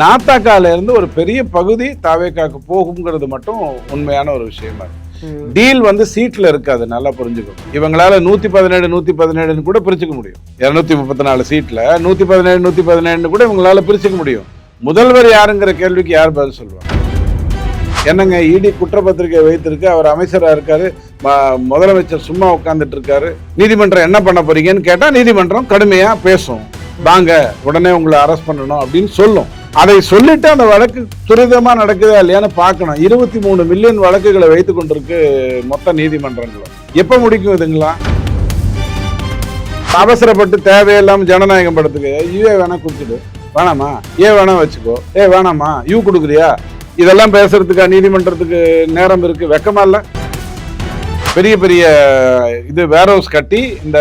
நாத்தாக்கால இருந்து ஒரு பெரிய பகுதி தாவேக்காக்கு போகுங்கிறது மட்டும் உண்மையான ஒரு விஷயமா இருக்கு. டீல் வந்து சீட்ல இருக்காது, நல்லா புரிஞ்சுக்கணும். இவங்களால 117 கூட பிரிச்சுக்க முடியும். 234 சீட்ல 117 கூட இவங்களால பிரிச்சுக்க முடியும். முதல்வர் யாருங்கிற கேள்விக்கு யார் பதில் சொல்லுவாங்க? என்னங்க, இடி குற்றப்பத்திரிகை வைத்திருக்கு, அவர் அமைச்சரா இருக்காரு, முதலமைச்சர் சும்மா உட்கார்ந்துட்டு இருக்காரு, நீதிமன்றம் என்ன பண்ண போறீங்கன்னு கேட்டா நீதிமன்றம் கடுமையா பேசும். வாங்க உடனே உங்களை அரெஸ்ட் பண்ணணும் அப்படின்னு சொல்லும். அதை சொல்லிட்டு அந்த வழக்கு துரிதமா நடக்குதா இல்லையான்னு பார்க்கணும். 23 மில்லியன் வழக்குகளை வைத்துக் கொண்டிருக்கு மொத்த நீதிமன்றங்களும். எப்ப முடிக்கும் இதுங்களா? அவசரப்பட்டு தேவையில்லாம ஜனநாயகம் படத்துக்கு யூஏ வேணா குடிச்சிடு, வேணாமா ஏ வேணா வச்சுக்கோ, வேணாமா யூ கொடுக்குறியா, இதெல்லாம் பேசுறதுக்கா நீதிமன்றத்துக்கு நேரம் இருக்கு? வெக்கமா இல்ல? பெரிய பெரிய இது வேர் ஹவுஸ் கட்டி இந்த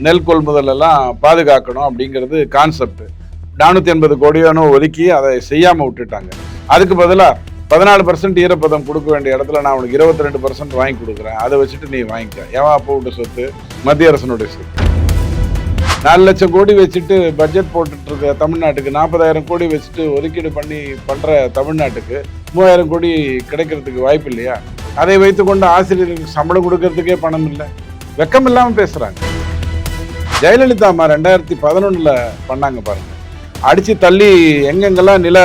நெல் கொள்முதல் எல்லாம் பாதுகாக்கணும் அப்படிங்கிறது கான்செப்ட். 480 கோடியானோ ஒதுக்கி அதை செய்யாம விட்டுட்டாங்க. அதுக்கு பதிலாக 14% ஈரப்பதம் கொடுக்க வேண்டிய இடத்துல நான் உனக்கு 22% வாங்கி கொடுக்குறேன், அதை வச்சுட்டு நீ வாங்கிக்க. எவன் அப்போ விட்ட சொத்து? மத்திய அரசனுடைய சொத்து. 4 லட்சம் கோடி வச்சுட்டு பட்ஜெட் போட்டுட்டு இருக்க தமிழ்நாட்டுக்கு 40,000 கோடி வச்சுட்டு ஒதுக்கீடு பண்ணி பண்ற தமிழ்நாட்டுக்கு 3000 கோடி கிடைக்கிறதுக்கு வாய்ப்பு இல்லையா? அதை வைத்துக்கொண்டு ஆசிரியர்களுக்கு சம்பளம் கொடுக்கறதுக்கே பணம் இல்லை. வெக்கம் இல்லாம பேசுறாங்க. ஜெயலலிதா அம்மா 2011 பண்ணாங்க பாருங்க. அடிச்சு தள்ளி எங்கெங்கெல்லாம் நில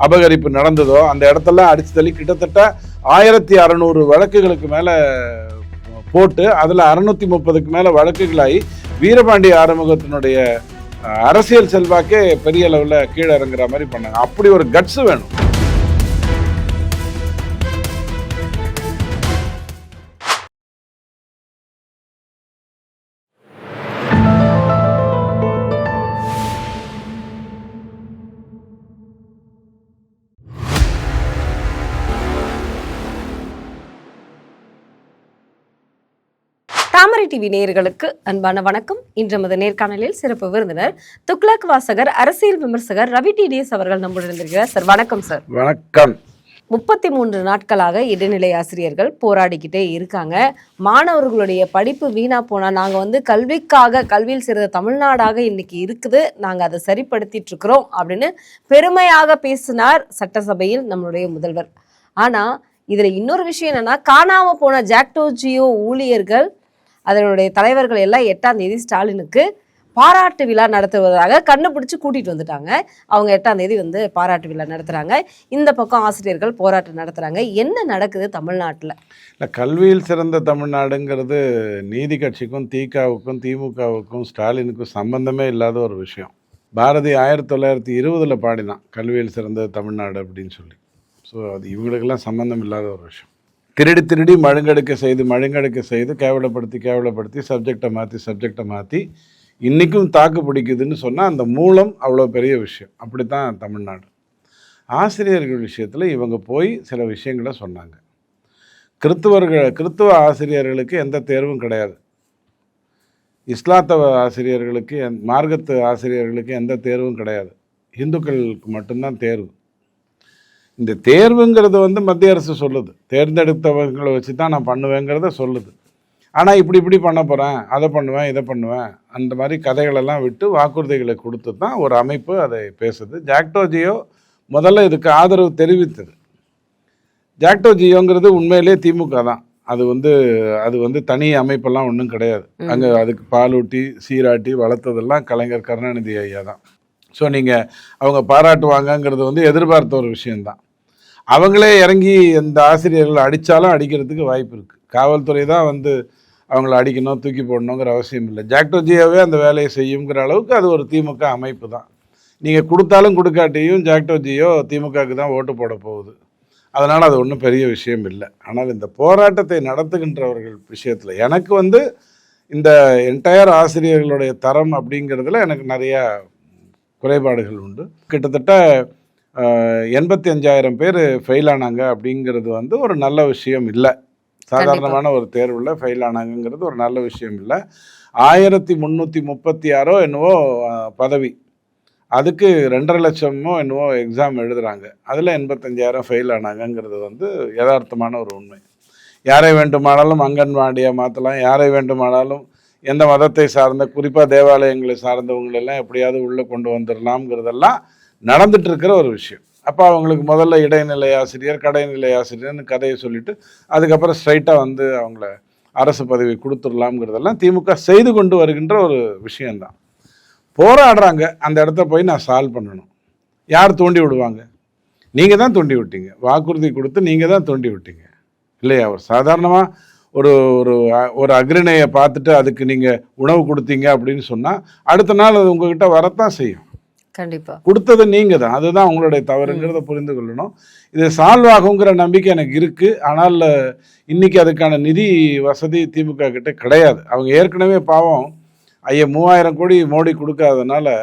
அபகரிப்பு நடந்ததோ அந்த இடத்தெல்லாம் அடிச்சு தள்ளி கிட்டத்தட்ட 1600 வழக்குகளுக்கு மேல போட்டு அதுல 630க்கு மேல வழக்குகளாகி வீரபாண்டி ஆறுமுகத்தினுடைய அரசியல் செல்வாக்கே பெரிய அளவுல கீழே இறங்குற மாதிரி பண்ணாங்க. அப்படி ஒரு கட்ஸ் வேணும். தாமரை டிவி நேயர்களுக்கு அன்பான வணக்கம். இன்று நமது நேர்காணலில் சிறப்பு விருந்தினர் துக்ளக் வாசகர், அரசியல் விமர்சகர் ரவி டிடிஎஸ் அவர்கள் நம்முடன் இருந்திருக்கிறார். சார் வணக்கம். சார் வணக்கம். 33 நாட்களாக இடைநிலை ஆசிரியர்கள் போராடிக்கிட்டே இருக்காங்க. மாணவர்களுடைய படிப்பு வீணா போனா நாங்க கல்விக்காக, கல்வியில் சிறந்த தமிழ்நாடாக இன்னைக்கு இருக்குது, நாங்க அதை சரிப்படுத்திட்டு இருக்கிறோம் அப்படின்னு பெருமையாக பேசினார் சட்டசபையில் நம்மளுடைய முதல்வர். ஆனா இதுல இன்னொரு விஷயம் என்னன்னா, காணாம போன ஜாக்டோ ஜியோ ஊழியர்கள் அதனுடைய தலைவர்கள் எல்லாம் 8ஆம் தேதி ஸ்டாலினுக்கு பாராட்டு விழா நடத்துவதாக கண்டுபிடிச்சு கூட்டிட்டு வந்துட்டாங்க. அவங்க 8ஆம் தேதி பாராட்டு விழா நடத்துறாங்க. இந்த பக்கம் ஆசிரியர்கள் போராட்டம் நடத்துறாங்க. என்ன நடக்குது தமிழ்நாட்டில்? இல்லை, கல்வியில் சிறந்த தமிழ்நாடுங்கிறது நீதி கட்சிக்கும் திகாவுக்கும் திமுகவுக்கும் ஸ்டாலினுக்கும் சம்பந்தமே இல்லாத ஒரு விஷயம். பாரதி 1920 பாடினான் கல்வியில் சிறந்த தமிழ்நாடு அப்படின்னு சொல்லி. ஸோ அது இவங்களுக்கெல்லாம் சம்பந்தம் இல்லாத ஒரு விஷயம். திருடி மழுங்கெடுக்க செய்து கேவலப்படுத்தி சப்ஜெக்டை மாற்றி இன்றைக்கும் தாக்கு பிடிக்குதுன்னு சொன்னால் அந்த மூலம் அவ்வளோ பெரிய விஷயம். அப்படித்தான் தமிழ்நாடு. ஆசிரியர்கள் விஷயத்தில் இவங்க போய் சில விஷயங்களை சொன்னாங்க. கிறித்துவ ஆசிரியர்களுக்கு எந்த தேர்வும் கிடையாது. இஸ்லாத்தவ ஆசிரியர்களுக்கு, மார்க்கத்து ஆசிரியர்களுக்கு எந்த தேர்வும் கிடையாது. இந்துக்களுக்கு மட்டும்தான் தேர்வு. இந்த தேர்வுங்கிறது மத்திய அரசு சொல்லுது, தேர்ந்தெடுத்தவங்களை வச்சு தான் நான் பண்ணுவேங்கிறத சொல்லுது. ஆனால் இப்படி பண்ண போகிறேன், அதை பண்ணுவேன், இதை பண்ணுவேன், அந்த மாதிரி கதைகளெல்லாம் விட்டு வாக்குறுதிகளை கொடுத்து தான் ஒரு அமைப்பு அதை பேசுது. ஜாக்டோ ஜியோ முதல்ல இதுக்கு ஆதரவு தெரிவித்தது. ஜாக்டோ ஜியோங்கிறது உண்மையிலே திமுக தான். அது தனி அமைப்பெல்லாம் ஒன்றும் கிடையாது. அங்கே அதுக்கு பாலூட்டி சீராட்டி வளர்த்ததெல்லாம் கலைஞர் கருணாநிதி ஐயா தான். ஸோ நீங்கள் அவங்க பாராட்டுவாங்கங்கிறது எதிர்பார்த்த ஒரு விஷயந்தான். அவங்களே இறங்கி இந்த ஆசிரியர்கள் அடித்தாலும் அடிக்கிறதுக்கு வாய்ப்பு இருக்குது. காவல்துறை தான் அவங்கள அடிக்கணும், தூக்கி போடணுங்கிற அவசியம் இல்லை. ஜாக்டோ ஜியோவே அந்த வேலையை செய்யுங்கிற அளவுக்கு அது ஒரு திமுக அமைப்பு தான். நீங்கள் கொடுத்தாலும் கொடுக்காட்டியும் ஜாக்டோ ஜியோ திமுகவுக்கு தான் ஓட்டு போட போகுது. அதனால் அது ஒன்றும் பெரிய விஷயம் இல்லை. ஆனால் இந்த போராட்டத்தை நடத்துகின்றவர்கள் விஷயத்தில் எனக்கு இந்த என்டையர் ஆசிரியர்களுடைய தரம் அப்படிங்கிறதுல எனக்கு நிறையா குறைபாடுகள் உண்டு. கிட்டத்தட்ட 85,000 பேர் ஃபெயில் ஆனாங்க அப்படிங்கிறது ஒரு நல்ல விஷயம் இல்லை. சாதாரணமான ஒரு தேர்வில் ஃபெயில் ஆனாங்கிறது ஒரு நல்ல விஷயம் இல்லை. 1336 என்னவோ பதவி, அதுக்கு 2.5 லட்சமோ என்னவோ எக்ஸாம் எழுதுகிறாங்க. அதில் 85,000 ஃபெயில் ஆனாங்கங்கிறது யதார்த்தமான ஒரு உண்மை. யாரை வேண்டுமானாலும் அங்கன்வாடியாக மாற்றலாம், யாரை வேண்டுமானாலும் எந்த மதத்தை சார்ந்த, குறிப்பாக தேவாலயங்களை சார்ந்தவங்களெல்லாம் எப்படியாவது உள்ளே கொண்டு வந்துடலாம்ங்கிறதெல்லாம் நடந்துட்டு இருக்கிற ஒரு விஷயம். அப்போ அவங்களுக்கு முதல்ல இடைநிலை ஆசிரியர், கடைநிலை ஆசிரியர்னு கதையை சொல்லிட்டு அதுக்கப்புறம் ஸ்ட்ரைட்டாக வந்து அவங்கள அரசு பதவி கொடுத்துடலாம்ங்கிறதெல்லாம் திமுக செய்து கொண்டு வருகின்ற ஒரு விஷயம்தான். போராடுறாங்க, அந்த இடத்த போய் நான் சால்வ் பண்ணணும். யார் தூண்டி விடுவாங்க? நீங்கள் தான் தூண்டி விட்டீங்க. வாக்குறுதி கொடுத்து நீங்கள் தான் தூண்டி விட்டீங்க இல்லையா? ஒரு சாதாரணமாக ஒரு ஒரு ஒரு அக்ரிணையை பார்த்துட்டு அதுக்கு நீங்கள் உணவு கொடுத்தீங்க அப்படின்னு சொன்னால் அடுத்த நாள் அது உங்ககிட்ட வரத்தான் செய்யும். கண்டிப்பாக கொடுத்தது நீங்கள் தான், அதுதான் உங்களுடைய தவறுங்கிறத புரிந்து கொள்ளணும். இது சால்வ் ஆகுங்கிற நம்பிக்கை எனக்கு இருக்குது. ஆனால் இன்னைக்கு அதுக்கான நிதி வசதி திமுக கிட்ட கிடையாது. அவங்க ஏற்கனவே பாவம் 3000 கோடி மோடி கொடுக்காதனால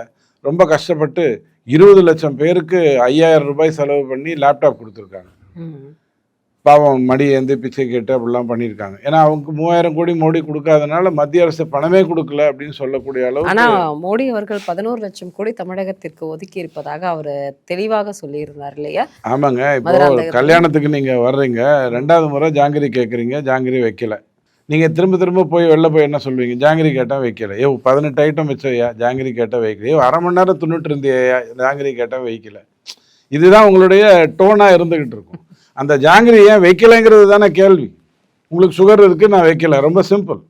ரொம்ப கஷ்டப்பட்டு 20 லட்சம் பேருக்கு 5000 ரூபாய் செலவு பண்ணி லேப்டாப் கொடுத்துருக்காங்க. பாவம் மடி ஏந்தி பிச்சை கேட்டு அப்படிலாம் பண்ணியிருக்காங்க. ஏன்னா அவங்க 3000 கோடி மோடி கொடுக்காதனால மத்திய அரசு பணமே கொடுக்கல அப்படின்னு சொல்லக்கூடிய அளவு. ஆனா மோடி அவர்கள் 11 லட்சம் கோடி தமிழகத்திற்கு ஒதுக்கி இருப்பதாக அவர் தெளிவாக சொல்லியிருந்தார் இல்லையா? ஆமாங்க. இப்போ கல்யாணத்துக்கு நீங்க வர்றீங்க, 2வது முறை ஜாங்கிரி கேட்குறீங்க, ஜாங்கிரி வைக்கல. நீங்க திரும்ப திரும்ப போய் வெளில போய் என்ன சொல்வீங்க? ஜாங்கிரி கேட்டால் வைக்கல. 18 ஐட்டம் வச்சையா, ஜாங்கிரி கேட்டால் வைக்கல. அரை மணி நேரம் துண்ணுட்டு இருந்தியா, ஜாங்கிரி கேட்டால் வைக்கல. இதுதான் உங்களுடைய டோனாக இருந்துகிட்டு இருக்கும். அந்த ஜாங்கிரி ஏன் வைக்கலைங்கிறது தானே கேள்வி. உங்களுக்கு சுகர் இருக்குது, நான் வைக்கல. ரொம்ப சிம்பிள்.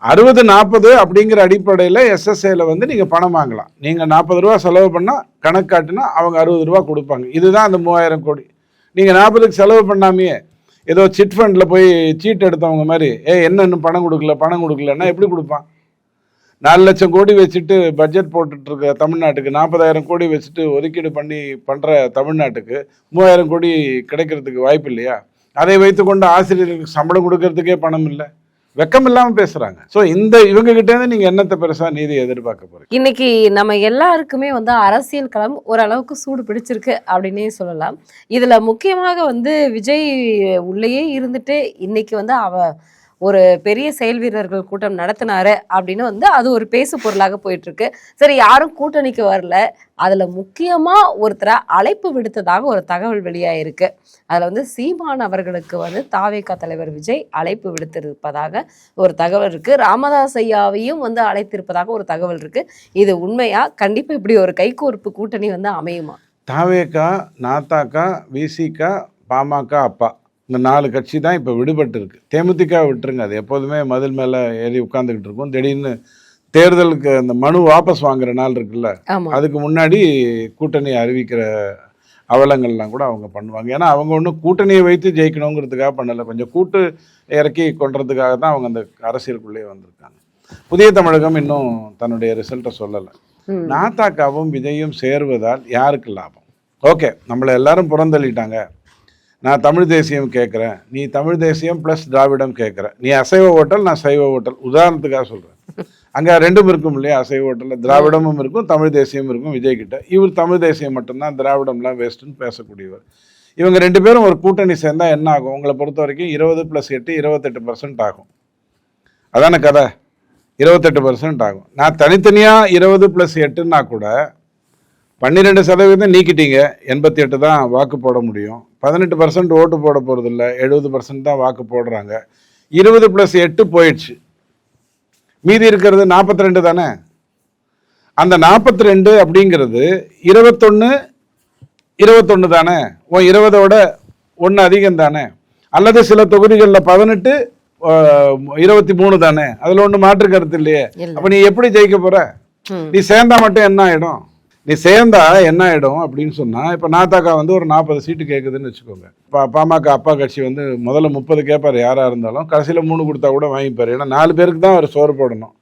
60-40 அப்படிங்கிற அடிப்படையில் எஸ்எஸ்ஏல வந்து நீங்கள் பணம் வாங்கலாம். நீங்கள் 40 ரூபா செலவு பண்ணால் கணக்கு காட்டினா அவங்க 60 ரூபா கொடுப்பாங்க. இதுதான் அந்த 3000 கோடி. நீங்கள் 40க்கு செலவு பண்ணாமையே ஏதோ சிட் ஃபண்டில் போய் சீட் எடுத்தவங்க மாதிரி என்னன்னு பணம் கொடுக்கலன்னா எப்படி கொடுப்பான்? 4 லட்சம் கோடி வச்சுட்டு பட்ஜெட் போட்டுட்ருக்க தமிழ்நாட்டுக்கு 40,000 கோடி வச்சுட்டு ஒதுக்கீடு பண்ணி பண்ணுற தமிழ்நாட்டுக்கு 3000 கோடி கிடைக்கிறதுக்கு வாய்ப்பு இல்லையா? அதை வைத்துக்கொண்டு ஆசிரியர்களுக்கு சம்பளம் கொடுக்கறதுக்கே பணம் இல்லை. வெக்கம் இல்லாமல் பேசுகிறாங்க. ஸோ இவங்க கிட்டேருந்து நீங்கள் என்னத்தை பெருசாக நீதி எதிர்பார்க்க போகிறீங்க? இன்னைக்கு நம்ம எல்லாருக்குமே வந்து அரசியல் களம் ஓரளவுக்கு சூடு பிடிச்சிருக்கு அப்படின்னே சொல்லலாம். இதில் முக்கியமாக வந்து விஜய் உள்ளேயே இருந்துட்டு இன்னைக்கு வந்து ஒரு பெரிய செயல் வீரர்கள் கூட்டம் நடத்தினாரு அப்படின்னு வந்து அது ஒரு பேசு பொருளாக போயிட்டு இருக்கு. சரி, யாரும் கூட்டணிக்கு வரல. அதுல முக்கியமா ஒருத்தரை அழைப்பு விடுத்ததாக ஒரு தகவல் வெளியாயிருக்கு. அதுல வந்து சீமான் அவர்களுக்கு வந்து தாவேகா தலைவர் விஜய் அழைப்பு விடுத்திருப்பதாக ஒரு தகவல் இருக்கு. ராமதாஸ் ஐயாவையும் வந்து அழைத்திருப்பதாக ஒரு தகவல் இருக்கு. இது உண்மையா? கண்டிப்பா இப்படி ஒரு கைகோர்ப்பு கூட்டணி வந்து அமையுமா? தாவேகா, நாத்தாக்கா, விசிகா, பாமக, அப்பா, இந்த 4 கட்சி தான் இப்போ விடுபட்டு இருக்கு. தேமுதிக விட்டுருங்க, அது எப்போதுமே மதில் மேலே ஏறி உட்காந்துக்கிட்டு இருக்கும். திடீர்னு தேர்தலுக்கு அந்த மனு வாபஸ் வாங்குற நாள் இருக்குல்ல, அதுக்கு முன்னாடி கூட்டணி அறிவிக்கிற அவலங்கள்லாம் கூட அவங்க பண்ணுவாங்க. ஏன்னா அவங்க ஒன்றும் கூட்டணியை வைத்து ஜெயிக்கணுங்கிறதுக்காக பண்ணலை, கொஞ்சம் கூட்டு இறக்கி கொண்டுறதுக்காக தான் அவங்க அந்த அரசியலுக்குள்ளேயே வந்திருக்காங்க. புதிய தமிழகம் இன்னும் தன்னுடைய ரிசல்ட்டை சொல்லலை. நாத்தாக்காவும் விஜயும் சேருவதால் யாருக்கு லாபம்? ஓகே, நம்மளை எல்லாரும் புறந்தள்ளிட்டாங்க. நான் தமிழ் தேசியம் கேட்குறேன், நீ தமிழ் தேசியம் ப்ளஸ் திராவிடம் கேட்குற. நீ அசைவ ஓட்டல், நான் சைவ ஓட்டல், உதாரணத்துக்காக சொல்கிறேன். அங்கே ரெண்டும் இருக்கும் இல்லையா? அசைவ ஓட்டலில் திராவிடமும் இருக்கும், தமிழ் தேசியமும் இருக்கும் விஜய் கிட்ட. இவர் தமிழ் தேசியம் மட்டும்தான், திராவிடம்லாம் வேஸ்ட்டுன்னு பேசக்கூடியவர். இவங்க 2 பேரும் ஒரு கூட்டணி சேர்ந்தால் என்ன ஆகும்? உங்களை பொறுத்த வரைக்கும் 20 + 8 28% ஆகும். அதான கதை. 28% ஆகும். நான் தனித்தனியாக 20 + 8ன்னா கூட 12% நீக்கிட்டீங்க, 88 தான் வாக்கு போட முடியும். 18% ஓட்டு போட போகிறது இல்லை, 70% தான் வாக்கு போடுறாங்க. 20 + 8 போயிடுச்சு. மீதி இருக்கிறது 42 தானே. அந்த 42 அப்படிங்கிறது 21 தானே. 20ஓட 1 அதிகம் தானே. அல்லது சில தொகுதிகளில் 18 23 தானே. அதில் ஒன்று மாற்று கருத்து இல்லையே. அப்போ நீ எப்படி ஜெயிக்க போற? நீ சேர்ந்தா மட்டும் என்ன ஆகிடும்? நீ சேர்ந்தா என்ன ஆகிடும் அப்படின்னு சொன்னால், இப்போ நாத்தாக்கா வந்து ஒரு 40 சீட்டு கேட்குதுன்னு வச்சுக்கோங்க. பாமக அப்பா கட்சி வந்து முதல்ல 30 கேட்பார் யாராக இருந்தாலும், கடைசியில் 3 கொடுத்தா கூட வாங்கிப்பார். ஏன்னா 4 பேருக்கு தான் அவர் சோறு போடணும்.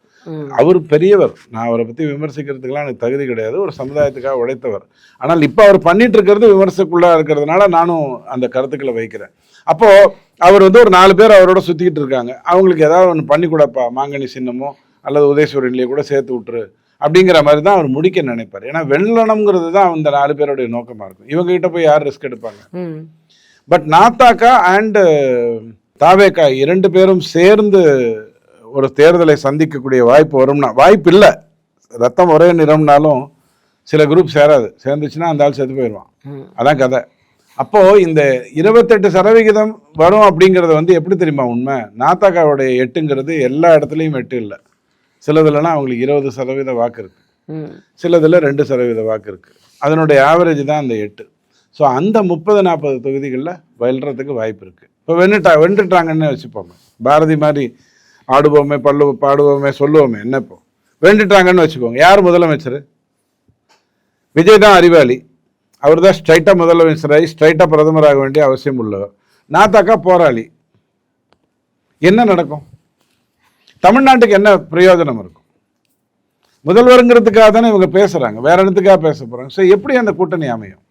அவர் பெரியவர், நான் அவரை பற்றி விமர்சிக்கிறதுக்கெல்லாம் எனக்கு தகுதி கிடையாது. ஒரு சமுதாயத்துக்காக உழைத்தவர். ஆனால் இப்போ அவர் பண்ணிட்டு இருக்கிறது விமர்சக்குள்ளாக இருக்கிறதுனால நானும் அந்த கருத்துக்களை வைக்கிறேன். அப்போது அவர் வந்து ஒரு 4 பேர் அவரோட சுற்றிக்கிட்டு இருக்காங்க. அவங்களுக்கு ஏதாவது ஒன்று பண்ணி கொடுப்பா, மாங்கனி சின்னமோ அல்லது உதயசூரியன்லேயே கூட சேர்த்து விட்டுரு அப்படிங்கிற மாதிரி தான் அவர் முடிக்க நினைப்பார். ஏன்னா வெள்ளணுங்கிறது தான் அந்த 4 பேருடைய நோக்கமாக இருக்கும். இவங்க கிட்ட போய் யார் ரிஸ்க் எடுப்பாங்க? பட் நாத்தாக்கா அண்ட் தாவேகா 2 பேரும் சேர்ந்து ஒரு தேர்தலை சந்திக்கக்கூடிய வாய்ப்பு வரும்னா, வாய்ப்பு இல்லை. ரத்தம் ஒரே நிறம்னாலும் சில குரூப் சேராது. சேர்ந்துச்சுன்னா அந்த ஆள் செத்து போயிடுவான். அதான் கதை. அப்போது இந்த 28% வரும் அப்படிங்கிறத வந்து எப்படி தெரியுமா உண்மை? நாத்தாக்காவுடைய 8ங்கிறது எல்லா இடத்துலையும் 8 இல்லை. சிலதுலனா அவங்களுக்கு 20% வாக்கு இருக்கு, சிலதுல 2% வாக்கு இருக்கு. அதனுடைய ஆவரேஜ் தான் அந்த 8. ஸோ அந்த 30-40 தொகுதிகளில் வெல்றதுக்கு வாய்ப்பு இருக்குது. இப்போ வென்றுட்டாங்கன்னு வச்சுப்போமே, பாரதி மாதிரி ஆடுவோமே பாடுவோமே சொல்லுவோமே, என்ன இப்போ வென்றுட்டாங்கன்னு வச்சுக்கோங்க. யார் முதலமைச்சர்? விஜய் தான் அறிவாளி, அவர் தான் ஸ்ட்ரைட்டாக முதலமைச்சராகி ஸ்ட்ரைட்டாக பிரதமராக வேண்டிய அவசியம் உள்ளவர். நாத்தாக்கா போராளி. என்ன நடக்கும்? தமிழ்நாட்டுக்கு என்ன பிரயோஜனம் இருக்கும்? முதல்வருங்கிறதுக்காக தானே இவங்க பேசுகிறாங்க, வேற இடத்துக்காக பேச போகிறாங்க. ஸோ எப்படி அந்த கூட்டணி அமையும்?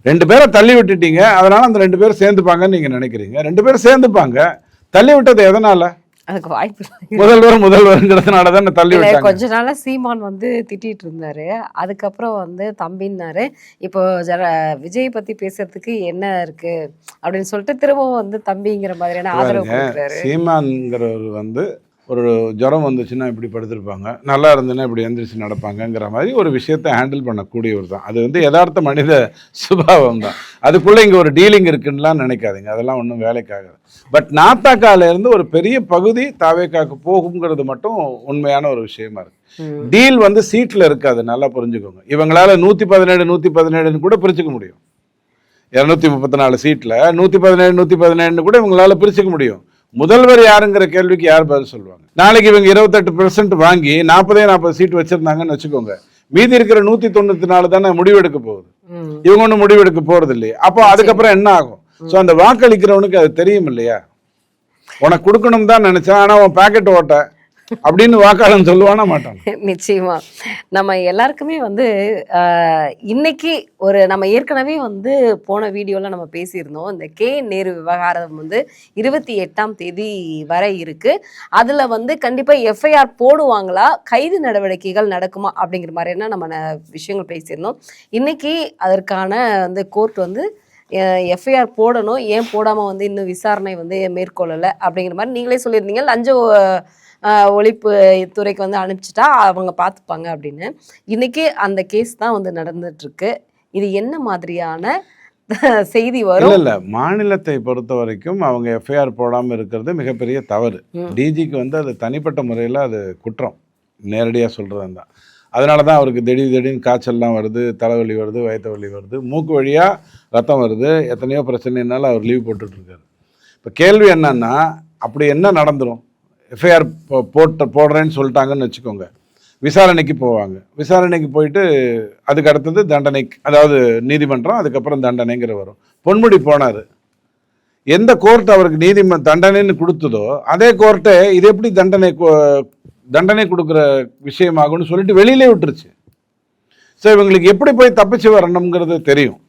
2 பேரை தள்ளி விட்டுட்டீங்க, அதனால அந்த 2 பேரும் சேர்ந்துப்பாங்கன்னு நீங்கள் நினைக்கிறீங்க. 2 பேரும் சேர்ந்துப்பாங்க, தள்ளி விட்டது எதனால? அதுக்கு வாய்ப்பு முதல்வருங்கிறதுனால தான் தள்ளி விட்டாங்க. கொஞ்ச நாளா சீமான் வந்து திட்டிட்டு இருந்தாரு, அதுக்கப்புறம் வந்து தம்பின்னாரு. இப்போ விஜய் பத்தி பேசுறதுக்கு என்ன இருக்கு அப்படின்னு சொல்லிட்டு திரும்பவும் வந்து தம்பிங்கிற மாதிரியான ஆதரவு கொடுக்குறாரு. சீமான்ங்கிறவர் வந்து ஒரு ஜுரம் வந்துச்சுன்னா இப்படி படுத்திருப்பாங்க, நல்லா இருந்ததுன்னா இப்படி எந்திரிச்சு நடப்பாங்கங்கிற மாதிரி ஒரு விஷயத்தை ஹேண்டில் பண்ணக்கூடியவர் தான். அது வந்து யதார்த்த மனித சுபாவம் தான். அதுக்குள்ளே இங்கே ஒரு டீலிங் இருக்குன்னுலாம் நினைக்காதீங்க, அதெல்லாம் ஒன்றும் வேலைக்காகாது. பட் நாத்தாக்காலேருந்து ஒரு பெரிய பகுதி தாவேக்காக்கு போகுங்கிறது மட்டும் உண்மையான ஒரு விஷயமா இருக்கு. டீல் வந்து சீட்டில் இருக்காது, நல்லா புரிஞ்சுக்கோங்க. இவங்களால 117 கூட பிரிச்சுக்க முடியும். 234 சீட்டில் 117 கூட இவங்களால பிரிச்சுக்க முடியும். முதல்வர் யாருங்கிற கேள்விக்கு யார் பதில் சொல்லுவாங்க? நாளைக்கு இவங்க 28% வாங்கி 40 சீட் வச்சிருந்தாங்கன்னு வச்சுக்கோங்க, மீதி இருக்கிற 194 தானே முடிவெடுக்க போகுது. இவங்க ஒன்றும் முடிவெடுக்க போறது இல்லையே. அப்போ அதுக்கப்புறம் என்ன ஆகும்? ஸோ அந்த வாக்களிக்கிறவனுக்கு அது தெரியும் இல்லையா, உனக்கு கொடுக்கணும் தான் நினைச்சேன், ஆனா உன் பாக்கெட் ஓட்ட அப்படின்னு வாக்காளன் சொல்லுவானா மாட்டான். நிச்சயமா நம்ம எல்லாருக்குமே வந்து இன்னைக்கு நம்ம ஏற்கனவே வந்து போன வீடியோல நம்ம பேசியிருந்தோம். இந்த நேரு விவகாரம் வந்து 28ஆம் தேதி வரை இருக்கு. அதுல வந்து கண்டிப்பா எஃப்ஐஆர் போடுவாங்களா, கைது நடவடிக்கைகள் நடக்குமா அப்படிங்கிற மாதிரியான நம்ம விஷயங்கள் பேசியிருந்தோம். இன்னைக்கு அதற்கான வந்து கோர்ட் வந்து எஃப்ஐஆர் போடணும், ஏன் போடாம வந்து இன்னும் விசாரணை வந்து மேற்கொள்ளலை அப்படிங்கிற மாதிரி நீங்களே சொல்லியிருந்தீங்க. லஞ்ச ஒழிப்பு துறைக்கு வந்து அனுப்பிச்சிட்டா அவங்க பார்த்துப்பாங்க அப்படின்னு. இன்னைக்கு அந்த கேஸ் தான் வந்து நடந்துட்டு இருக்கு. இது என்ன மாதிரியான செய்தி வரும்? இல்ல மாநிலத்தை பொறுத்த வரைக்கும் அவங்க எஃப்ஐஆர் போடாமல் இருக்கிறது மிகப்பெரிய தவறு. டிஜிக்கு வந்து அது தனிப்பட்ட முறையில் அது குற்றம், நேரடியாக சொல்கிறது தான். அதனால தான் அவருக்கு திடீர்னு காய்ச்சல்லாம் வருது, தலைவலி வருது, வயிற்று வலி வருது, மூக்கு வழியாக ரத்தம் வருது, எத்தனையோ பிரச்சனைனால அவர் லீவ் போட்டுட்ருக்காரு. இப்போ கேள்வி என்னன்னா, அப்படி என்ன நடந்துடும்? எஃப்ஐஆர் போடுறேன்னு சொல்லிட்டாங்கன்னு வச்சுக்கோங்க, விசாரணைக்கு போவாங்க. விசாரணைக்கு போயிட்டு அதுக்கு அடுத்தது தண்டனைக்கு, அதாவது நீதிமன்றம், அதுக்கப்புறம் தண்டனைங்கிற வரும். பொன்முடி போனார், எந்த கோர்ட் அவருக்கு தண்டனைன்னு கொடுத்ததோ அதே கோர்ட்டை இது எப்படி தண்டனை கொடுக்குற விஷயமாகும்னு சொல்லிட்டு வெளியிலே விட்டுருச்சு. ஸோ இவங்களுக்கு எப்படி போய் தப்பிச்சு வரணுங்கிறது தெரியும்,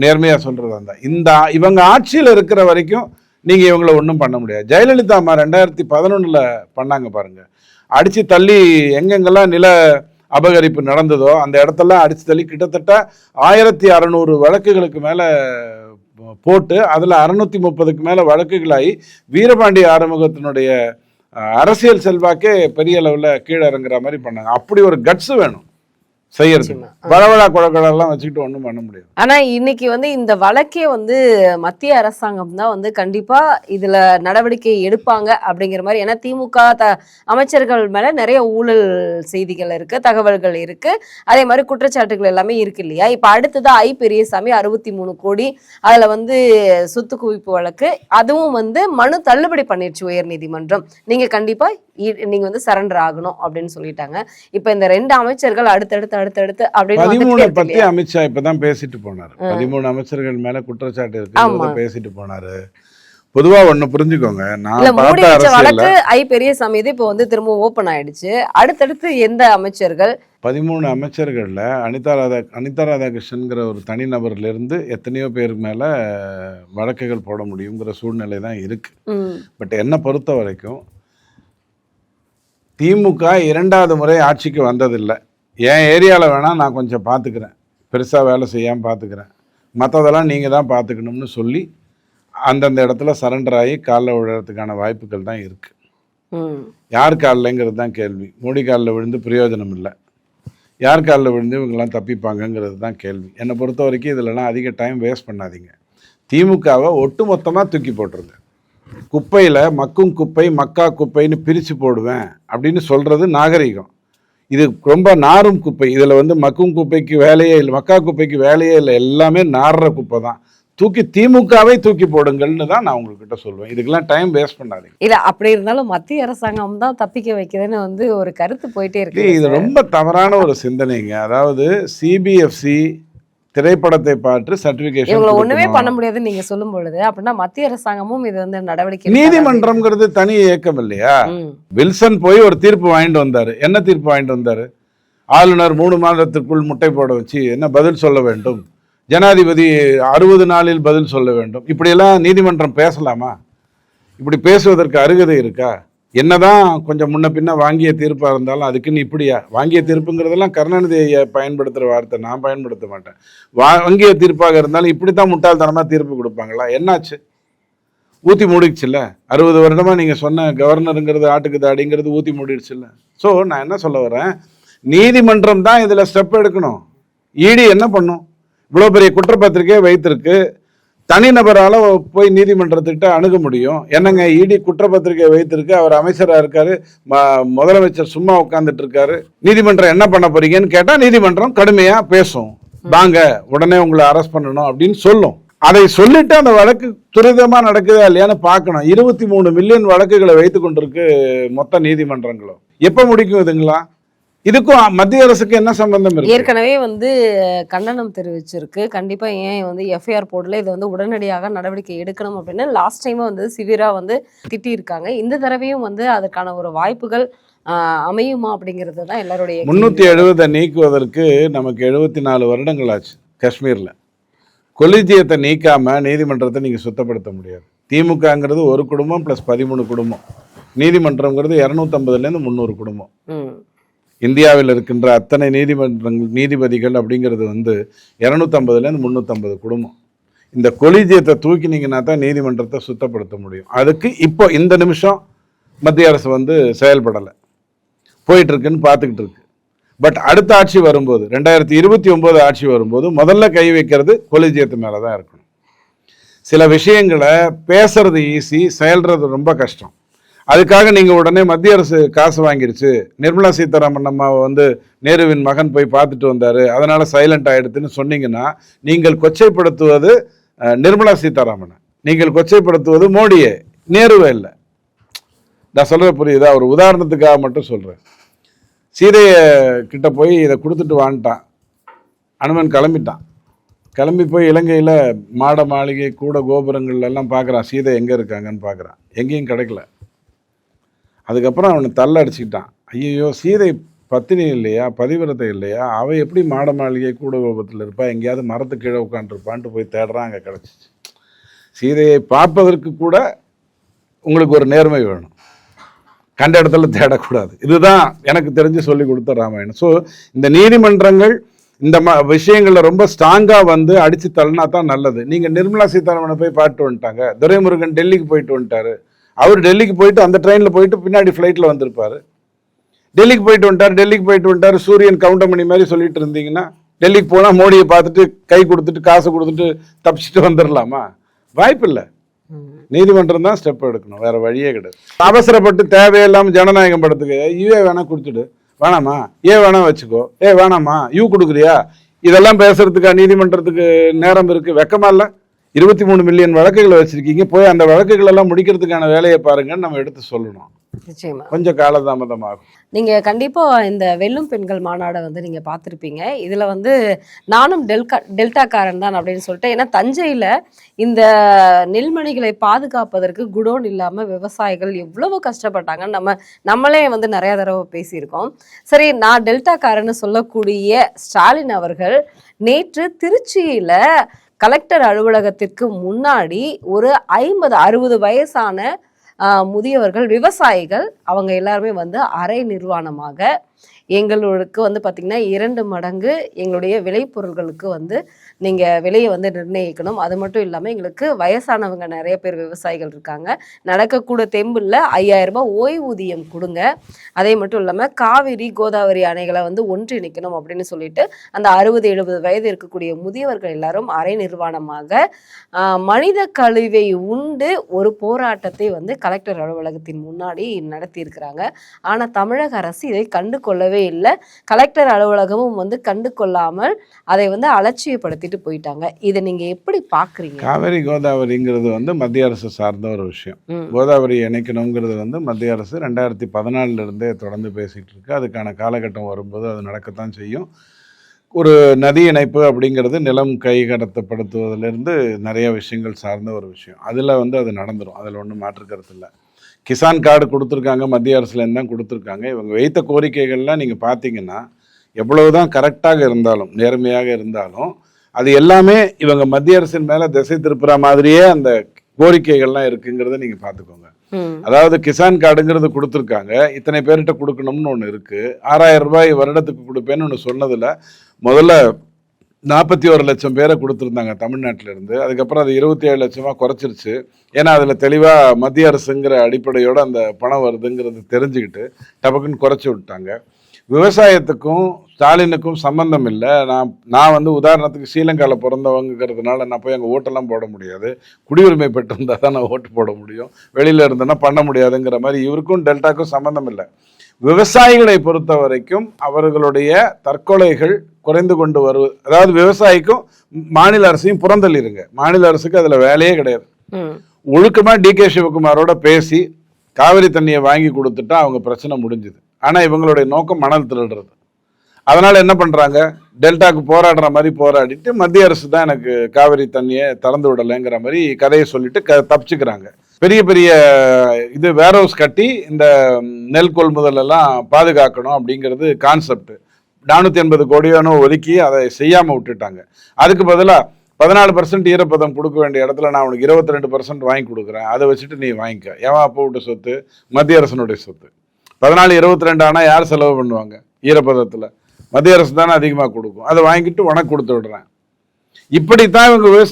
நேர்மையாக சொல்கிறதா இருந்தால். இவங்க ஆட்சியில் இருக்கிற வரைக்கும் நீங்கள் இவங்கள ஒன்றும் பண்ண முடியாது. ஜெயலலிதா அம்மா 2011 பண்ணாங்க பாருங்க, அடித்து தள்ளி எங்கெங்கெல்லாம் நில அபகரிப்பு நடந்ததோ அந்த இடத்தெல்லாம் அடித்து தள்ளி கிட்டத்தட்ட 1600 வழக்குகளுக்கு மேலே போட்டு அதில் 630க்கு மேலே வழக்குகளாகி வீரபாண்டிய ஆறுமுகத்தினுடைய அரசியல் செல்வாக்கே பெரிய அளவில் கீழே இறங்குற மாதிரி பண்ணாங்க. அப்படி ஒரு கட்ஸ் வேணும் செய்யறது. வளவளா குழக்கெல்லாம் வச்சுக்கிட்டு ஒன்றும் பண்ண முடியாது. ஆனா இன்னைக்கு வந்து இந்த வழக்கே வந்து மத்திய அரசாங்கம் தான் வந்து கண்டிப்பா இதுல நடவடிக்கை எடுப்பாங்க அப்படிங்கிற மாதிரி. ஏன்னா திமுக அமைச்சர்கள் மேல நிறைய ஊழல் செய்திகள் இருக்கு, தகவல்கள் இருக்கு, அதே மாதிரி குற்றச்சாட்டுகள் எல்லாமே இருக்கு இல்லையா. இப்ப அடுத்ததா பெரியசாமி 63 கோடி அதுல வந்து சொத்து குவிப்பு வழக்கு, அதுவும் வந்து மனு தள்ளுபடி பண்ணிடுச்சு உயர் நீதிமன்றம். நீங்க கண்டிப்பா நீங்க வந்து சரண்டர் ஆகணும் அப்படின்னு சொல்லிட்டாங்க. இப்ப இந்த 2 அமைச்சர்கள் அடுத்தடுத்து அப்படின்னு 13 பத்தி அமித்ஷா இப்பதான் பேசிட்டு போனாரு. 13 அமைச்சர்கள் மேல குற்றச்சாட்டு இருக்கு பேசிட்டு போனாரு. பொதுவா ஒண்ணு புரிஞ்சுக்கோங்க, நான் வழக்கு பெரியசாமி இது இப்ப வந்து திரும்ப ஓபன் ஆயிடுச்சு. அடுத்தடுத்து எந்த அமைச்சர்கள் 13 அமைச்சர்கள்ல அனிதா ராதாகிருஷ்ணன்கிற ஒரு தனிநபர்ல இருந்து எத்தனையோ பேர் மேல வழக்குகள் போட முடியுங்கிற சூழ்நிலை தான் இருக்கு. பட் என்ன பொறுத்த வரைக்கும் திமுக 2வது முறை ஆட்சிக்கு வந்ததில்லை. என் ஏரியாவில் வேணால் நான் கொஞ்சம் பார்த்துக்கிறேன், பெருசாக வேலை செய்யாமல் பார்த்துக்கிறேன், மற்றதெல்லாம் நீங்கள் தான் பார்த்துக்கணும்னு சொல்லி அந்தந்த இடத்துல சரண்டர் ஆகி காலில் விழுறதுக்கான வாய்ப்புகள் தான் இருக்குது. யார் காலில்ங்கிறது தான் கேள்வி. மோடி காலில் விழுந்து பிரயோஜனம் இல்லை, யார் காலில் விழுந்து இவங்கெல்லாம் தப்பிப்பாங்கங்கிறது தான் கேள்வி. என்னை பொறுத்த வரைக்கும் இதிலலாம் அதிக டைம் வேஸ்ட் பண்ணாதீங்க. திமுகவை ஒட்டு மொத்தமாக தூக்கி போட்டுருங்க. குப்பையில் மக்கும் குப்பை மக்கா குப்பைன்னு பிரித்து போடுவேன் அப்படின்னு சொல்கிறது நாகரிகம். இது ரொம்ப நாரும் குப்பை. இதில் வந்து மக்கும் குப்பைக்கு வேலையே இல்லை, மக்கா குப்பைக்கு வேலையே இல்லை, எல்லாமே நார்ற குப்பை தான். திமுகவை தூக்கி போடுங்கள்னு தான் நான் உங்ககிட்ட சொல்லுவேன். இதுக்கெல்லாம் டைம் வேஸ்ட் பண்ணாதீங்க. இல்ல அப்படி இருந்தாலும் மத்திய அரசாங்கம் தான் தப்பிக்க வைக்கிறதுன்னு வந்து ஒரு கருத்து போயிட்டே இருக்கு. இது ரொம்ப தவறான ஒரு சிந்தனைங்க. அதாவது சிபிஎஃப்சி திரைப்படத்தை பார்த்து சர்டிபிகேஷன் இவங்களை ஒண்ணுமே பண்ண முடியாதுன்னு நீங்க சொல்லும் பொழுது அப்படின்னா மத்திய அரசாங்கமும் இது வந்து நடவடிக்கை நீதிமன்றம்ங்கிறது தனி இயக்கம் இல்லையா? வில்சன் போய் ஒரு தீர்ப்பு வாங்கிட்டு வந்தாரு. என்ன தீர்ப்பு வாங்கிட்டு வந்தாரு? ஆளுநர் 3 மாதத்திற்குள் முட்டை போட வச்சு என்ன பதில் சொல்ல வேண்டும், ஜனாதிபதி 60 நாளில் பதில் சொல்ல வேண்டும். இப்படியெல்லாம் நீதிமன்றம் பேசலாமா? இப்படி பேசுவதற்கு அருகதை இருக்கா? என்னதான் கொஞ்சம் முன்ன பின்ன வாங்கிய தீர்ப்பாக இருந்தாலும் அதுக்குன்னு இப்படியா? வாங்கிய தீர்ப்புங்கிறதெல்லாம் கருணாநிதியை பயன்படுத்துகிற வார்த்தை, நான் பயன்படுத்த மாட்டேன். வாங்கிய தீர்ப்பாக இருந்தாலும் இப்படித்தான் முட்டாள்தனமாக தீர்ப்பு கொடுப்பாங்களா? என்னாச்சு? ஊற்றி மூடிடுச்சுல்ல. 60 வருடமாக நீங்கள் சொன்ன கவர்னருங்கிறது ஆட்டுக்கு தாடிங்கிறது ஊற்றி மூடிடுச்சுல்ல. ஸோ நான் என்ன சொல்ல வரேன், நீதிமன்றம் தான் இதில் ஸ்டெப் எடுக்கணும். இடி என்ன பண்ணும்? இவ்வளோ பெரிய குற்றப்பத்திரிகையை வைத்திருக்கு, தனிநபரால் போய் நீதிமன்றத்திட்ட அணுக முடியும். என்னங்க இடி குற்றப்பத்திரிகை வைத்திருக்கு, அவர் அமைச்சராக இருக்காரு, முதலமைச்சர் சும்மா உட்காந்துட்டு இருக்காரு, நீதிமன்றம் என்ன பண்ண போறீங்கன்னு கேட்டால் நீதிமன்றம் கடுமையாக பேசும். வாங்க உடனே உங்களை அரெஸ்ட் பண்ணணும் அப்படின்னு சொல்லும். அதை சொல்லிட்டு அந்த வழக்கு துரிதமாக நடக்குதா இல்லையான்னு பார்க்கணும். 23 மில்லியன் வழக்குகளை வைத்து கொண்டிருக்கு மொத்த நீதிமன்றங்களும். எப்போ முடிக்கும் இதுங்களா? இதுக்கும் மத்திய அரசுக்கு என்ன சம்பந்தம் இருக்கு? ஏற்கனவே வந்து கண்டனம் தெரிவிச்சிருக்கு. கண்டிப்பா ஏன் வந்து எஃப்ஐஆர் போடல, இது வந்து உடனடியாக நடவடிக்கை எடுக்கணும் அப்படின்னு லாஸ்ட் டைம் வந்து சிவியரா வந்து திட்டி இருக்காங்க. இந்த தடவையும் வந்து அதுக்கான ஒரு வாய்ப்புகள் அமையுமா அப்படிங்கிறது தான் எல்லாருடைய. 370 நீக்குவதற்கு நமக்கு 74 வருடங்கள் ஆச்சு. காஷ்மீர்ல கொலிஜியத்தை நீக்காம நீதிமன்றத்தை நீங்க சுத்தப்படுத்த முடியாது. திமுகங்கிறது ஒரு குடும்பம் பிளஸ் 13 குடும்பம், நீதிமன்றம்ங்கிறது 250லேருந்து 300 குடும்பம். இந்தியாவில் இருக்கின்ற அத்தனை நீதிபதிகள் அப்படிங்கிறது வந்து 250லேருந்து 350 குடும்பம். இந்த கொலிஜியத்தை தூக்கினீங்கன்னா தான் நீதிமன்றத்தை சுத்தப்படுத்த முடியும். அதுக்கு இப்போ இந்த நிமிஷம் மத்திய அரசு வந்து செயல்படலை, போயிட்டு இருக்குன்னு பார்த்துக்கிட்டு இருக்கு. பட் அடுத்த ஆட்சி வரும்போது 2029 ஆட்சி வரும்போது முதல்ல கை வைக்கிறது கொலிஜியத்து மேலே தான் இருக்கணும். சில விஷயங்களை பேசுறது ஈஸி, செயல்றது ரொம்ப கஷ்டம். அதுக்காக நீங்கள் உடனே மத்திய அரசு காசு வாங்கிருச்சு, நிர்மலா சீதாராமன் நம்ம வந்து நேருவின் மகன் போய் பார்த்துட்டு வந்தார் அதனால் சைலண்ட் ஆகிடுதுன்னு சொன்னீங்கன்னா நீங்கள் கொச்சைப்படுத்துவது நிர்மலா சீதாராமனை, நீங்கள் கொச்சைப்படுத்துவது மோடியை, நேருவே இல்லை. நான் சொல்கிறது புரியுதா? ஒரு உதாரணத்துக்காக மட்டும் சொல்கிறேன். சீதையை கிட்ட போய் இதை கொடுத்துட்டு வான்ட்டான், அனுமன் கிளம்பிட்டான். கிளம்பி போய் இலங்கையில் மாட மாளிகை கூட கோபுரங்கள் எல்லாம் பார்க்குறான், சீதை எங்கே இருக்காங்கன்னு பார்க்குறான், எங்கேயும் கிடைக்கல. அதுக்கப்புறம் அவனை தள்ள அடிச்சுக்கிட்டான். ஐயோ சீதை பத்தினி இல்லையா, பதிவிரத்தை இல்லையா, அவள் எப்படி மாட மாளிகை கூட கோபத்தில் இருப்பா, எங்கேயாவது மரத்து கீழே உட்காந்துருப்பான்ட்டு போய் தேடுறான், அங்கே கிடச்சிச்சு. சீதையை பார்ப்பதற்கு கூட உங்களுக்கு ஒரு நேர்மை வேணும், கண்ட இடத்துல தேடக்கூடாது. இதுதான் எனக்கு தெரிஞ்சு சொல்லி கொடுத்த ராமாயணம். ஸோ இந்த நீதிமன்றங்கள் இந்த விஷயங்களில் ரொம்ப ஸ்ட்ராங்காக வந்து அடித்து தள்ளினா தான் நல்லது. நீங்கள் நிர்மலா சீதாராமனை போய் பார்த்து வந்துட்டாங்க, துரைமுருகன் டெல்லிக்கு போயிட்டு வந்துட்டாரு. அவர் டெல்லிக்கு போயிட்டு அந்த ட்ரெயினில் போயிட்டு பின்னாடி ஃப்ளைட்டில் வந்திருப்பார். டெல்லிக்கு போயிட்டு வந்துட்டார், சூரியன் கவுண்டமணி மாதிரி சொல்லிட்டு இருந்தீங்கன்னா டெல்லிக்கு போனால் மோடியை பார்த்துட்டு கை கொடுத்துட்டு காசு கொடுத்துட்டு தப்பிச்சுட்டு வந்துடலாமா? வாய்ப்பு இல்லை. நீதிமன்றம் தான் ஸ்டெப் எடுக்கணும், வேற வழியே கிடையாது. அவசரப்பட்டு தேவையில்லாமல் ஜனநாயகம் படத்துக்கு யூஏ வேணா கொடுத்துட்டு, வேணாமா ஏ வேணா வச்சுக்கோ, வேணாமா யூ கொடுக்குறியா, இதெல்லாம் பேசுறதுக்கா நீதிமன்றத்துக்கு நேரம் இருக்கு? வெக்கமா இல்லை? 23 மில்லியன் வழக்குகளை வச்சிருக்கீங்க, போய் அந்த வழக்குகள் எல்லாம் முடிக்கிறதுக்கான வேலையை பாருங்கன்னு நம்ம எடுத்து சொல்லணும். நிச்சயமா கொஞ்சம் காலதாமதமாகும். நீங்க கண்டிப்பா இந்த வெல்லும் பெண்கள் மாநாடை வந்து நீங்க பார்த்துருப்பீங்க. இதுல வந்து நானும் டெல்டாக்காரன் தான் அப்படின்னு சொல்லிட்டு, ஏன்னா தஞ்சையில இந்த நெல்மணிகளை பாதுகாப்பதற்கு குடோன் இல்லாம விவசாயிகள் எவ்வளவு கஷ்டப்பட்டாங்க, நம்மளே வந்து நிறைய தடவை பேசியிருக்கோம். சரி, நான் டெல்டாக்காரன்னு சொல்லக்கூடிய ஸ்டாலின் அவர்கள் நேற்று திருச்சியில கலெக்டர் அலுவலகத்திற்கு முன்னாடி ஒரு 50-60 வயசான முதியவர்கள், விவசாயிகள், அவங்க எல்லாருமே வந்து அரை நிர்வாணமாக எங்களுக்கு வந்து பார்த்திங்கன்னா 2 மடங்கு எங்களுடைய விளைபொருள்களுக்கு வந்து நீங்கள் விலையை வந்து நிர்ணயிக்கணும். அது மட்டும் இல்லாமல் எங்களுக்கு வயசானவங்க நிறைய பேர் விவசாயிகள் இருக்காங்க, நடக்கக்கூட தெம்பில் 5000 ரூபாய் ஓய்வூதியம் கொடுங்க. அதே மட்டும் இல்லாமல் காவிரி கோதாவரி அணைகளை வந்து ஒன்றிணைக்கணும் அப்படின்னு சொல்லிட்டு அந்த 60-70 வயது இருக்கக்கூடிய முதியவர்கள் எல்லாரும் அரை நிர்வாணமாக மனித கழிவை உண்டு ஒரு போராட்டத்தை வந்து கலெக்டர் அலுவலகத்தின் முன்னாடி நடத்தி இருக்கிறாங்க. ஆனால் தமிழக அரசு இதை கண்டு கொள்ளவே இல்லை. கலெக்டர் அலுவலகமும் வந்து கண்டு கொள்ளாமல் அதை வந்து அலட்சியப்படுத்திட்டு போயிட்டாங்க. இதை நீங்க எப்படி பாக்குறீங்க? காவிரி கோதாவரிங்கிறது வந்து மத்திய அரசு சார்ந்த ஒரு விஷயம். கோதாவரி இணைக்கணுங்கிறது வந்து மத்திய அரசு 2014 இருந்தே தொடர்ந்து பேசிட்டு இருக்கு. அதுக்கான காலகட்டம் வரும்போது அது நடக்கத்தான் செய்யும். ஒரு நதி இணைப்பு அப்படிங்கிறது நிலம் கை கடத்தப்படுத்துவதிலிருந்து நிறைய விஷயங்கள் சார்ந்த ஒரு விஷயம். அதில் வந்து அது நடந்துடும், அதில் ஒன்றும் மாற்று கருத்து இல்லை. கிசான் கார்டு கொடுத்துருக்காங்க, மத்திய அரசுலேருந்து தான் கொடுத்துருக்காங்க. இவங்க வைத்த கோரிக்கைகள்லாம் நீங்கள் பார்த்தீங்கன்னா எவ்வளவுதான் கரெக்டாக இருந்தாலும் நேர்மையாக இருந்தாலும் அது எல்லாமே இவங்க மத்திய அரசின் மேலே திசை திருப்புற மாதிரியே அந்த கோரிக்கைகள்லாம் இருக்குங்கிறத நீங்கள் பார்த்துக்கோங்க. அதாவது கிசான் கார்டுங்கிறது கொடுத்துருக்காங்க, இத்தனை பேர்கிட்ட கொடுக்கணும்னு ஒன்று இருக்குது. 6000 ரூபாய் வருடத்துக்கு கொடுப்பேன்னு ஒன்று சொன்னதில் முதல்ல 41 லட்சம் பேரை கொடுத்துருந்தாங்க தமிழ்நாட்டில் இருந்து. அதுக்கப்புறம் அது 27 லட்சமாக குறைச்சிருச்சு. ஏன்னா அதில் தெளிவாக மத்திய அரசுங்கிற அடிப்படையோடு அந்த பணம் வருதுங்கிறது தெரிஞ்சுக்கிட்டு டபக்குன்னு குறைச்சி விட்டாங்க. விவசாயத்துக்கும் ஸ்டாலினுக்கும் சம்பந்தம் இல்லை. நான் வந்து உதாரணத்துக்கு ஸ்ரீலங்காவில் பிறந்தவங்கிறதுனால நான் போய் அங்கே ஓட்டெல்லாம் போட முடியாது. குடியுரிமை பெற்றிருந்தால் தான் நான் ஓட்டு போட முடியும், வெளியில் இருந்தேன்னா பண்ண முடியாதுங்கிற மாதிரி இவருக்கும் டெல்டாக்கும் சம்பந்தம் இல்லை. விவசாயிகளை பொறுத்த வரைக்கும் அவர்களுடைய தற்கொலைகள் குறைந்து கொண்டு அதாவது விவசாயிக்கும் மாநில அரசையும் புறந்தள்ளிருங்க. மாநில அரசுக்கு அதில் வேலையே கிடையாது. ஒழுக்கமாக DK சிவகுமாரோட பேசி காவிரி தண்ணியை வாங்கி கொடுத்துட்டா அவங்க பிரச்சனை முடிஞ்சுது. ஆனால் இவங்களுடைய நோக்கம் மணல் திருடுறது. அதனால் என்ன பண்ணுறாங்க, டெல்டாக்கு போராடுற மாதிரி போராடிட்டு மத்திய அரசு தான் எனக்கு காவிரி தண்ணியை திறந்து விடலைங்கிற மாதிரி கதையை சொல்லிட்டு தப்பிச்சுக்கிறாங்க. பெரிய பெரிய இது வேர் ஹவுஸ் கட்டி இந்த நெல் கொள்முதல் எல்லாம் பாதுகாக்கணும் அப்படிங்கிறது கான்செப்ட். 480 கோடியானோ ஒதுக்கி அதை செய்யாமல் விட்டுட்டாங்க. அதுக்கு பதிலாக 14% ஈரப்பதம் கொடுக்க வேண்டிய இடத்துல நான் உனக்கு 22% வாங்கி கொடுக்குறேன், அதை வச்சுட்டு நீ வாங்கிக்க. ஏன் அப்போ விட்ட சொத்து மத்திய அரசனுடைய சொத்து. 14-22 ஆனால் யார் செலவு பண்ணுவாங்க? ஈரப்பதத்தில் மத்திய அரசு தானே அதிகமாக கொடுக்கும். அதை வாங்கிட்டு உனக்கு கொடுத்து விடுறேன். இப்படித்தான் இவங்க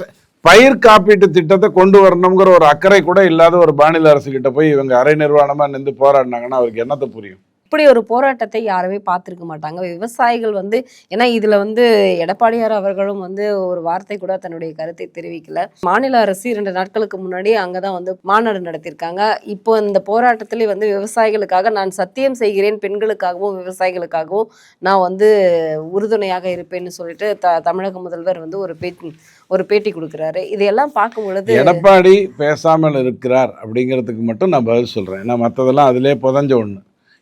பயிர் காப்பீட்டு திட்டத்தை கொண்டு வரணுங்கிற ஒரு அக்கறை கூட இல்லாத ஒரு மாநில அரசு கிட்ட போய் இவங்க அரை நிர்வாணமாக நின்று போராடினாங்கன்னா அவருக்கு என்னத்தை புரியும்? இப்படி ஒரு போராட்டத்தை யாருமே பார்த்துருக்க மாட்டாங்க. விவசாயிகள் வந்து ஏன்னா இதுல வந்து எடப்பாடியார் அவர்களும் வந்து ஒரு வார்த்தை கூட தன்னுடைய கருத்தை தெரிவிக்கல. மாநில அரசு 2 நாட்களுக்கு முன்னாடி அங்கதான் வந்து மாநாடு நடத்தியிருக்காங்க. இப்போ இந்த போராட்டத்திலே வந்து விவசாயிகளுக்காக நான் சத்தியம் செய்கிறேன், பெண்களுக்காகவும் விவசாயிகளுக்காகவும் நான் வந்து உறுதுணையாக இருப்பேன்னு சொல்லிட்டு தமிழக முதல்வர் வந்து ஒரு பேட்டி கொடுக்குறாரு. இதையெல்லாம் பார்க்கும் பொழுது எடப்பாடி பேசாமல் இருக்கிறார் அப்படிங்கிறதுக்கு மட்டும் நான் பதில் சொல்றேன். ஏன்னா மற்றதெல்லாம் அதிலே புதஞ்ச ஒன்று.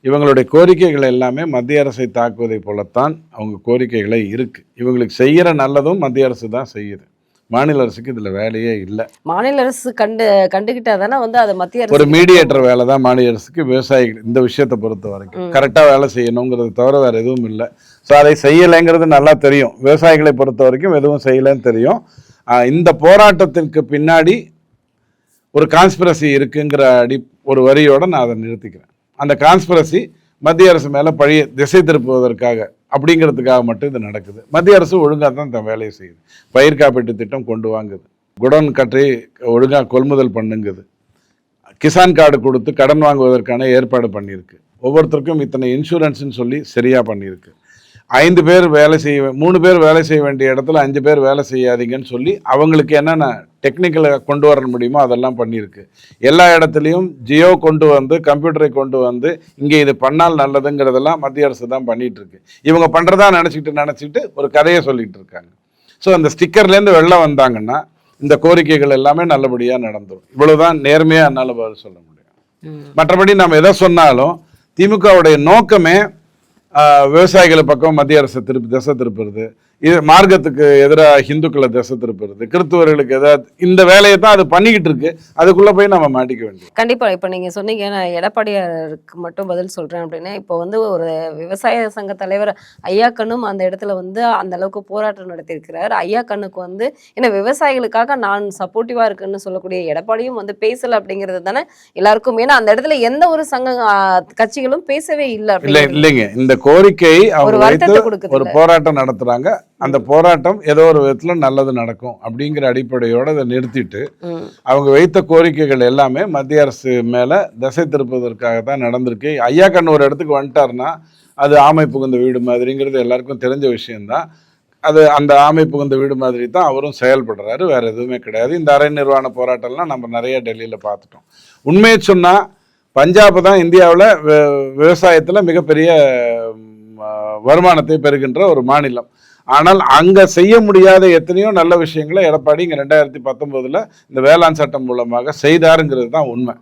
இவங்களுடைய கோரிக்கைகள் எல்லாமே மத்திய அரசை தாக்குவதை போலத்தான் அவங்க கோரிக்கைகளே இருக்கு. இவங்களுக்கு செய்யற நல்லதும் மத்திய அரசு தான் செய்யுது. மாநில அரசுக்கு இதுல வேலையே இல்லை. மாநில அரசு கண்டுகிட்டா தானே வந்து அது மத்திய அரசு ஒரு மீடியேட்டர் வேலை தான் மாநில அரசுக்கு. விவசாயிகள் இந்த விஷயத்தை பொறுத்த வரைக்கும் கரெக்டா வேலை செய்யணுங்கிறது தவிர வேற எதுவும் இல்லை. ஸோ அதை செய்யலைங்கிறது நல்லா தெரியும். விவசாயிகளை பொறுத்த வரைக்கும் எதுவும் செய்யலைன்னு தெரியும். இந்த போராட்டத்திற்கு பின்னாடி ஒரு கான்ஸ்பிரசி இருக்குங்கிற ஒரு வரியோட நான் அதை நிறுத்திக்கிறேன். அந்த கான்ஸ்பிரசி மத்திய அரசு மேலே பழைய திசை திருப்புவதற்காக அப்படிங்கிறதுக்காக மட்டும் இது நடக்குது. மத்திய அரசு ஒழுங்காக தான் தன் வேலையை செய்யுது. பயிர் காப்பீட்டு திட்டம் கொண்டு வாங்குது, குடோன் கட்டி ஒழுங்காக கொள்முதல் பண்ணுங்குது, கிசான் கார்டு கொடுத்து கடன் வாங்குவதற்கான ஏற்பாடு பண்ணியிருக்கு, ஒவ்வொருத்தருக்கும் இத்தனை இன்சூரன்ஸ்ன்னு சொல்லி சரியாக பண்ணியிருக்கு. 5 பேர் வேலை செய்ய 3 பேர் வேலை செய்ய வேண்டிய இடத்துல 5 பேர் வேலை செய்யாதீங்கன்னு சொல்லி அவங்களுக்கு என்னென்ன டெக்னிக்கலை கொண்டு வர முடியுமோ அதெல்லாம் பண்ணியிருக்கு. எல்லா இடத்துலையும் ஜியோ கொண்டு வந்து கம்ப்யூட்டரை கொண்டு வந்து இங்கே இது பண்ணால் நல்லதுங்கிறதெல்லாம் மத்திய அரசு தான் பண்ணிட்டு இருக்கு. இவங்க பண்ணுறதா நினச்சிக்கிட்டு ஒரு கதையை சொல்லிட்டு இருக்காங்க. ஸோ அந்த ஸ்டிக்கர்லேருந்து வெளில வந்தாங்கன்னா இந்த கோரிக்கைகள் எல்லாமே நல்லபடியாக நடந்துடும். இவ்வளவுதான் நேர்மையாக என்னால் பதில் சொல்ல முடியும். மற்றபடி நம்ம எதை சொன்னாலும் திமுகவுடைய நோக்கமே விவசாயிகளை பக்கம் மத்திய அரசு திசை திருப்புறது, இது மார்க்கத்துக்கு எதிராக ஹிந்துக்களை திசை திருப்புறது, கிறிஸ்துவர்களுக்கு எதாவது இந்த வேலையை தான் அது பண்ணிக்கிட்டு இருக்கு. அதுக்குள்ள போய் நம்ம மாட்டிக்க வேண்டியது. கண்டிப்பா. இப்ப நீங்க சொன்னீங்க, நான் எடப்பாடியாருக்கு மட்டும் பதில் சொல்றேன் அப்படின்னா, இப்போ வந்து ஒரு விவசாய சங்க தலைவர் ஐயாக்கண்ணும் அந்த இடத்துல வந்து அந்த அளவுக்கு போராட்டம் நடத்தியிருக்கிறார். ஐயாக்கண்ணுக்கு வந்து ஏன்னா விவசாயிகளுக்காக நான் சப்போர்ட்டிவா இருக்குன்னு சொல்லக்கூடிய எடப்பாடியும் வந்து பேசல அப்படிங்கிறது தானே எல்லாருக்கும். ஏன்னா அந்த இடத்துல எந்த ஒரு சங்க கட்சிகளும் பேசவே இல்லை. இல்லைங்க, இந்த கோரிக்கை அவங்க ஒரு போராட்டம் நடத்துறாங்க. அந்த போராட்டம் ஏதோ ஒரு விதத்துல நல்லது நடக்கும் அப்படிங்கிற அடிப்படையோட அதை நிறுத்திட்டு ம். அவங்க வைத்த கோரிக்கைகள் எல்லாமே மத்திய அரசு மேல திசை திருப்பதற்காக தான் நடந்திருக்கு. ஐயா கண்ணு ஒரு இடத்துக்கு வந்துட்டாருன்னா அது ஆமை புகுந்த வீடு மாதிரிங்கிறது எல்லாருக்கும் தெரிஞ்ச விஷயம்தான். அது அந்த ஆமை புகுந்த வீடு மாதிரி தான் அவரும் செயல்படுறாரு, வேற எதுவுமே கிடையாது. இந்த அரை நிர்வாண போராட்டம்லாம் நம்ம நிறைய டெல்லியில பார்த்துட்டோம். உண்மையை சொன்னா பஞ்சாப் தான் இந்தியாவில் விவசாயத்தில் மிகப்பெரிய வருமானத்தை பெறுகின்ற ஒரு மாநிலம். ஆனால் அங்க செய்ய முடியாத எத்தனையோ நல்ல விஷயங்களை எடப்பாடி இங்க 2019 இந்த வேளாண் சட்டம் மூலமாக செய்தாருங்கிறது தான் உண்மை.